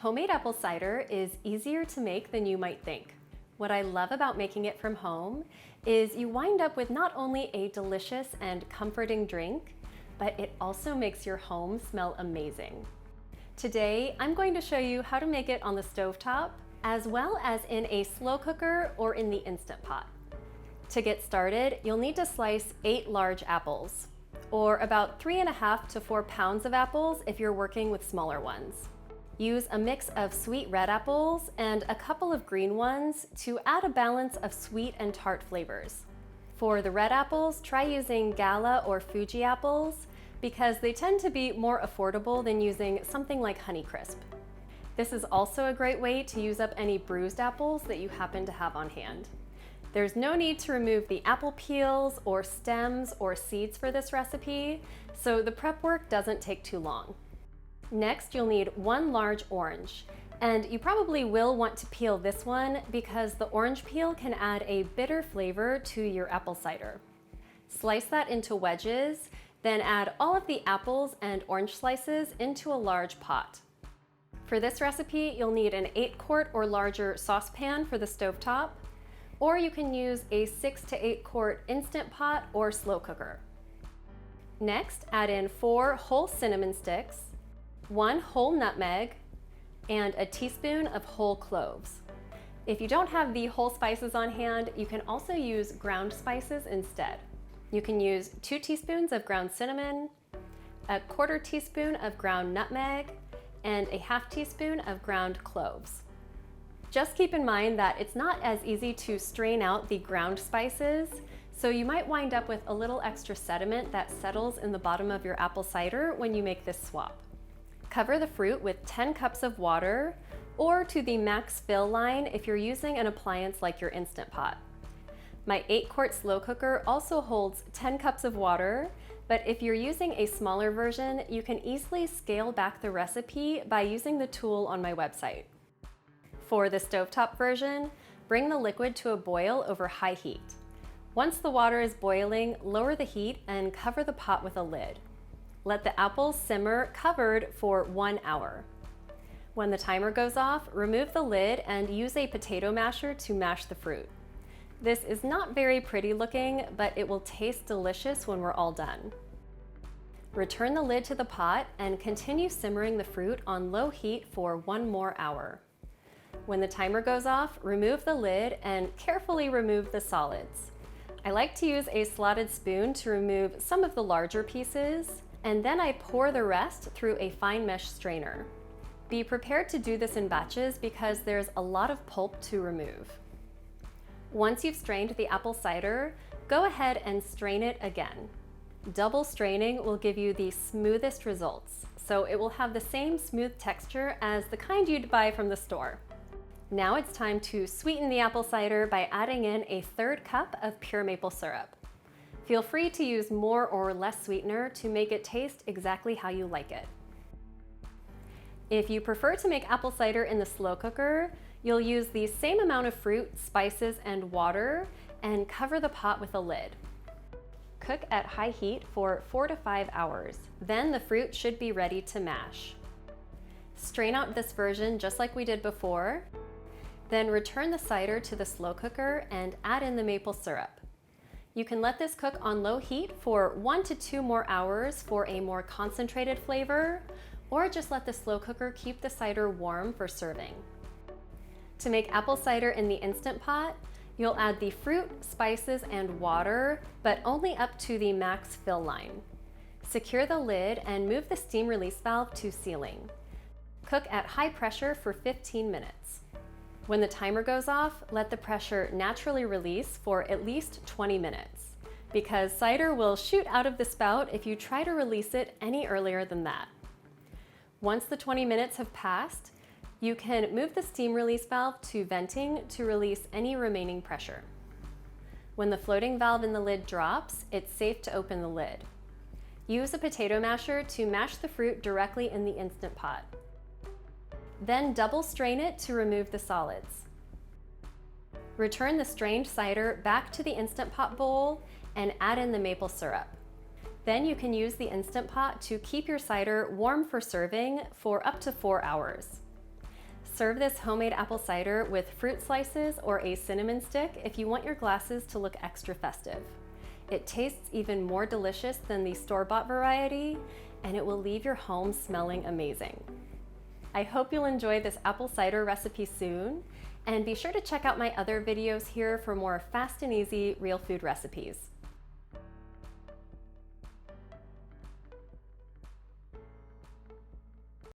Homemade apple cider is easier to make than you might think. What I love about making it from home is you wind up with not only a delicious and comforting drink, but it also makes your home smell amazing. Today, I'm going to show you how to make it on the stovetop, as well as in a slow cooker or in the Instant Pot. To get started, you'll need to slice 8 large apples, or about 3.5 to 4 pounds of apples if you're working with smaller ones. Use a mix of sweet red apples and a couple of green ones to add a balance of sweet and tart flavors. For the red apples, try using Gala or Fuji apples because they tend to be more affordable than using something like Honeycrisp. This is also a great way to use up any bruised apples that you happen to have on hand. There's no need to remove the apple peels or stems or seeds for this recipe, so the prep work doesn't take too long. Next, you'll need 1 large orange, and you probably will want to peel this one because the orange peel can add a bitter flavor to your apple cider. Slice that into wedges, then add all of the apples and orange slices into a large pot. For this recipe, you'll need an 8-quart or larger saucepan for the stovetop, or you can use a 6 to 8 quart Instant Pot or slow cooker. Next, add in 4 whole cinnamon sticks, 1 whole nutmeg, and a teaspoon of whole cloves. If you don't have the whole spices on hand, you can also use ground spices instead. You can use 2 teaspoons of ground cinnamon, a 1/4 teaspoon of ground nutmeg, and a 1/2 teaspoon of ground cloves. Just keep in mind that it's not as easy to strain out the ground spices, so you might wind up with a little extra sediment that settles in the bottom of your apple cider when you make this swap. Cover the fruit with 10 cups of water, or to the max fill line if you're using an appliance like your Instant Pot. My 8-quart slow cooker also holds 10 cups of water, but if you're using a smaller version, you can easily scale back the recipe by using the tool on my website. For the stovetop version, bring the liquid to a boil over high heat. Once the water is boiling, lower the heat and cover the pot with a lid. Let the apples simmer covered for 1 hour. When the timer goes off, remove the lid and use a potato masher to mash the fruit. This is not very pretty looking, but it will taste delicious when we're all done. Return the lid to the pot and continue simmering the fruit on low heat for 1 more hour. When the timer goes off, remove the lid and carefully remove the solids. I like to use a slotted spoon to remove some of the larger pieces, and then I pour the rest through a fine mesh strainer. Be prepared to do this in batches because there's a lot of pulp to remove. Once you've strained the apple cider, go ahead and strain it again. Double straining will give you the smoothest results, so it will have the same smooth texture as the kind you'd buy from the store. Now it's time to sweeten the apple cider by adding in a 1/3 cup of pure maple syrup. Feel free to use more or less sweetener to make it taste exactly how you like it. If you prefer to make apple cider in the slow cooker, you'll use the same amount of fruit, spices, and water and cover the pot with a lid. Cook at high heat for 4 to 5 hours. Then the fruit should be ready to mash. Strain out this version just like we did before. Then return the cider to the slow cooker and add in the maple syrup. You can let this cook on low heat for 1 to 2 more hours for a more concentrated flavor, or just let the slow cooker keep the cider warm for serving. To make apple cider in the Instant Pot, you'll add the fruit, spices, and water, but only up to the max fill line. Secure the lid and move the steam release valve to sealing. Cook at high pressure for 15 minutes. When the timer goes off, let the pressure naturally release for at least 20 minutes, because cider will shoot out of the spout if you try to release it any earlier than that. Once the 20 minutes have passed, you can move the steam release valve to venting to release any remaining pressure. When the floating valve in the lid drops, it's safe to open the lid. Use a potato masher to mash the fruit directly in the Instant Pot. Then double strain it to remove the solids. Return the strained cider back to the Instant Pot bowl and add in the maple syrup. Then you can use the Instant Pot to keep your cider warm for serving for up to 4 hours. Serve this homemade apple cider with fruit slices or a cinnamon stick if you want your glasses to look extra festive. It tastes even more delicious than the store-bought variety, and it will leave your home smelling amazing. I hope you'll enjoy this apple cider recipe soon, and be sure to check out my other videos here for more fast and easy real food recipes.